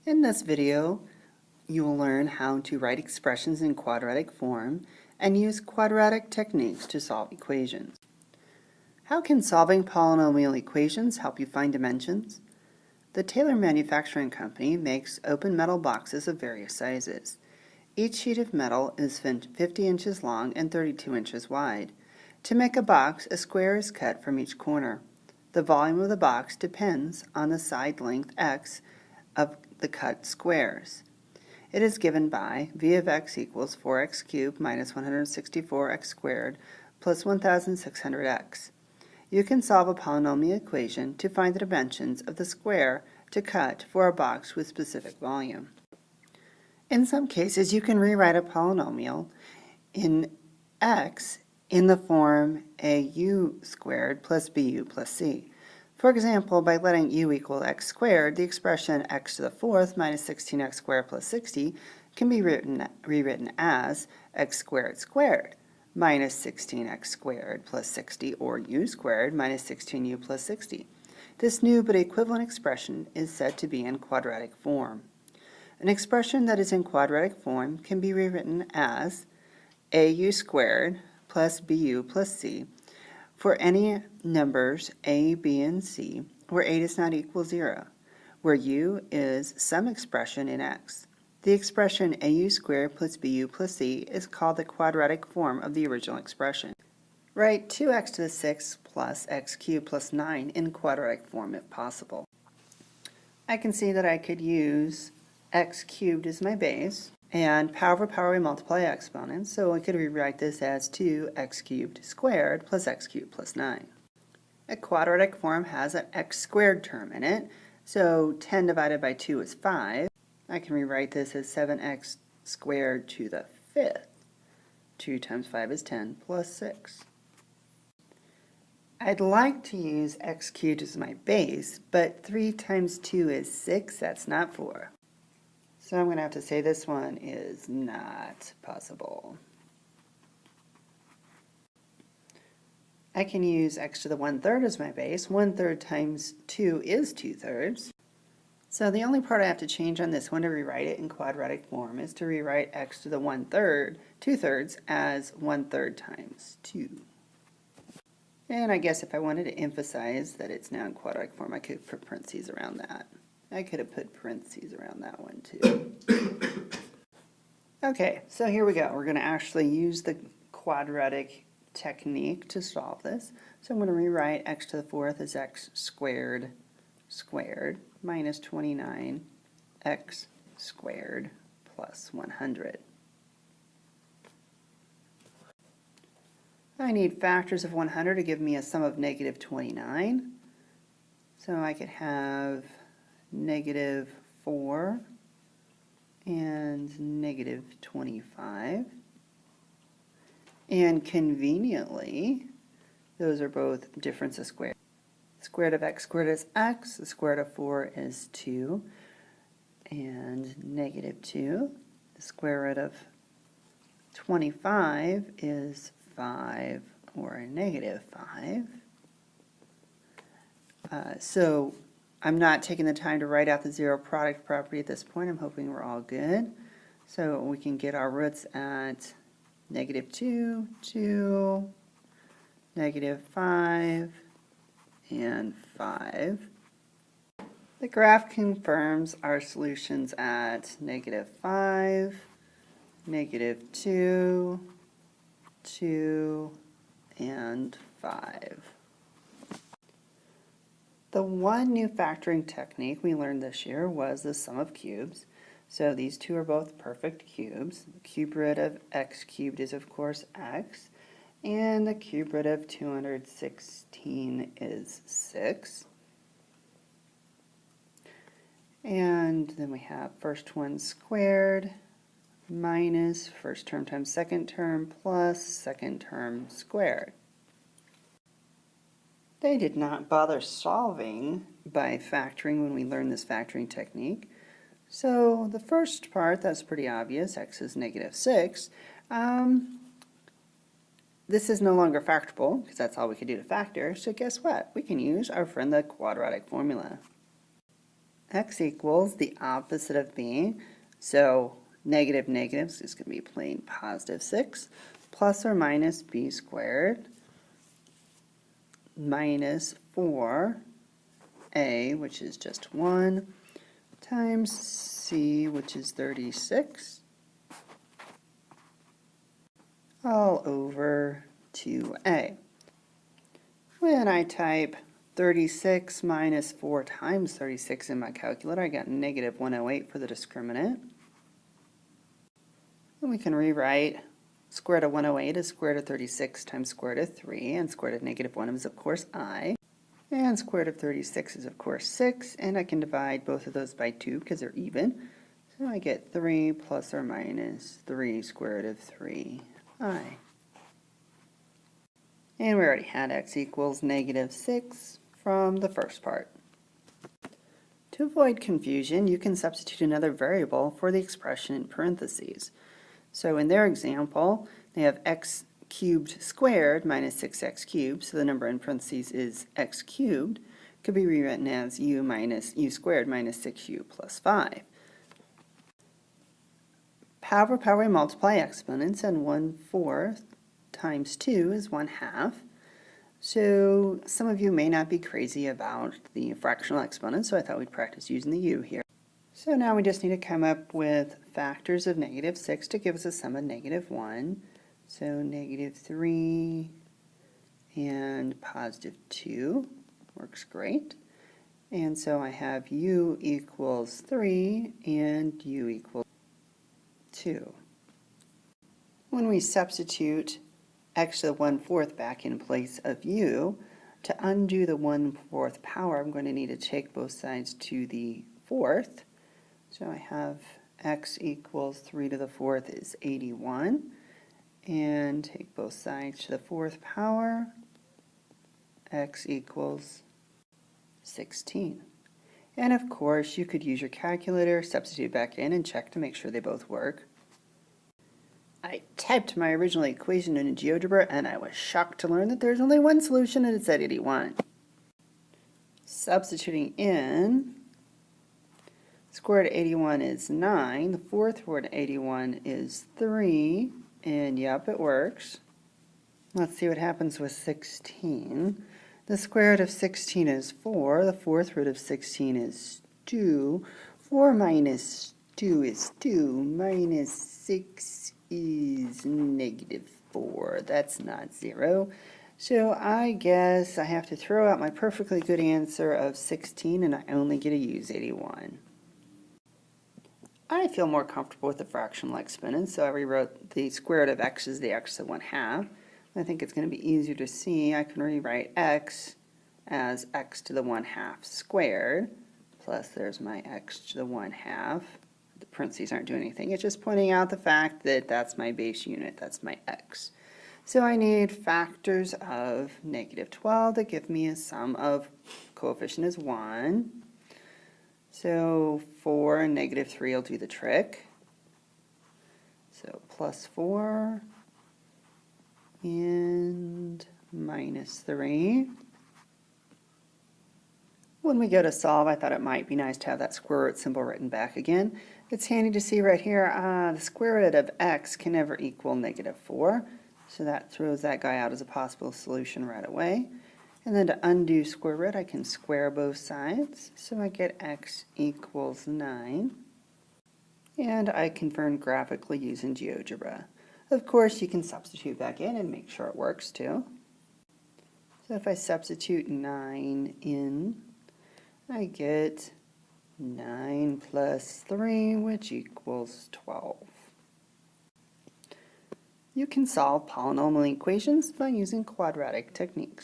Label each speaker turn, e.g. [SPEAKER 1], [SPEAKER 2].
[SPEAKER 1] In this video, you will learn how to write expressions in quadratic form and use quadratic techniques to solve equations. How can solving polynomial equations help you find dimensions? The Taylor Manufacturing Company makes open metal boxes of various sizes. Each sheet of metal is 50 inches long and 32 inches wide. To make a box, a square is cut from each corner. The volume of the box depends on the side length x of the cut squares. It is given by v of x equals 4x cubed minus 164x squared plus 1600x. You can solve a polynomial equation to find the dimensions of the square to cut for a box with specific volume. In some cases, you can rewrite a polynomial in x in the form au squared plus bu plus c. For example, by letting u equal x squared, the expression x to the fourth minus 16x squared plus 60 can be rewritten as x squared squared minus 16x squared plus 60, or u squared minus 16u plus 60. This new but equivalent expression is said to be in quadratic form. An expression that is in quadratic form can be rewritten as au squared plus bu plus c for any numbers a, b, and c where a does not equal 0, where u is some expression in x. The expression au squared plus bu plus c is called the quadratic form of the original expression. Write 2x to the 6th plus x cubed plus 9 in quadratic form if possible. I can see that I could use x cubed as my base, and power over power we multiply exponents, so I could rewrite this as 2x cubed squared plus x cubed plus 9. A quadratic form has an x squared term in it, so 10 divided by 2 is 5. I can rewrite this as 7x squared to the 5th. 2 times 5 is 10 plus 6. I'd like to use x cubed as my base, but 3 times 2 is 6, that's not 4. So I'm going to have to say this one is not possible. I can use x to the 1/3 as my base. 1/3 times 2 is 2/3. So the only part I have to change on this one to rewrite it in quadratic form is to rewrite x to the 1/3, 2/3 as 1/3 times 2. And I guess if I wanted to emphasize that it's now in quadratic form, I could put parentheses around that. I could have put parentheses around that one too. Okay, so here we go. We're going to actually use the quadratic technique to solve this. So I'm going to rewrite x to the 4th as x squared squared minus 29x squared plus 100. I need factors of 100 to give me a sum of negative 29. So I could have negative 4 and negative 25. And conveniently, those are both difference of squares. The square root of x squared is x, the square root of 4 is 2, and negative 2. The square root of 25 is 5 or negative 5. So I'm not taking the time to write out the zero product property at this point. I'm hoping we're all good. So we can get our roots at negative 2, 2, negative 5, and 5. The graph confirms our solutions at negative 5, negative 2, 2, and 5. The one new factoring technique we learned this year was the sum of cubes. So these two are both perfect cubes. The cube root of x cubed is, of course, x. And the cube root of 216 is 6. And then we have first one squared minus first term times second term plus second term squared. They did not bother solving by factoring when we learned this factoring technique. So the first part, that's pretty obvious, x is negative 6. This is no longer factorable because that's all we could do to factor, so guess what? We can use our friend the quadratic formula. x equals the opposite of b, so negative negatives is going to be plain positive 6, plus or minus b squared, minus 4a, which is just 1, times c, which is 36, all over 2a. When I type 36 minus 4 times 36 in my calculator, I got negative 108 for the discriminant. And we can rewrite square root of 108 as square root of 36 times square root of 3, and square root of negative 1 is, of course, I. And square root of 36 is, of course, 6, and I can divide both of those by 2 because they're even. So I get 3 plus or minus 3 square root of 3i. And we already had x equals negative 6 from the first part. To avoid confusion, you can substitute another variable for the expression in parentheses. So in their example, they have x cubed squared minus 6x cubed, so the number in parentheses is x cubed. Could be rewritten as u squared minus 6u plus 5. However we multiply exponents, and 1/4 times 2 is 1/2. So some of you may not be crazy about the fractional exponents, so I thought we'd practice using the u here. So now we just need to come up with factors of negative 6 to give us a sum of negative 1. So negative 3 and positive 2 works great. And so I have u equals 3 and u equals 2. When we substitute x to the 1/4 back in place of u, to undo the 1/4 power, I'm going to need to take both sides to the 4th. So I have x equals 3 to the 4th is 81. And take both sides to the 4th power, x equals 16. And of course, you could use your calculator, substitute back in, and check to make sure they both work. I typed my original equation into GeoGebra, and I was shocked to learn that there's only one solution, and it said 81. Substituting in, square root of 81 is 9, the 4th root of 81 is 3, and yep, it works. Let's see what happens with 16. The square root of 16 is 4, the 4th root of 16 is 2, 4 minus 2 is 2, minus 6 is negative 4. That's not 0. So I guess I have to throw out my perfectly good answer of 16, and I only get to use 81. I feel more comfortable with the fractional exponent, so I rewrote the square root of x as the x to the 1/2. I think it's going to be easier to see. I can rewrite x as x to the 1/2 squared, plus there's my x to the 1/2. The parentheses aren't doing anything. It's just pointing out the fact that that's my base unit. That's my x. So I need factors of negative 12 that give me a sum of coefficient is 1. So 4 and negative 3 will do the trick. So plus 4 and minus 3. When we go to solve, I thought it might be nice to have that square root symbol written back again. It's handy to see right here, the square root of x can never equal negative 4. So that throws that guy out as a possible solution right away. And then to undo square root, I can square both sides. So I get x equals 9. And I confirm graphically using GeoGebra. Of course, you can substitute back in and make sure it works too. So if I substitute 9 in, I get 9 plus 3, which equals 12. You can solve polynomial equations by using quadratic techniques.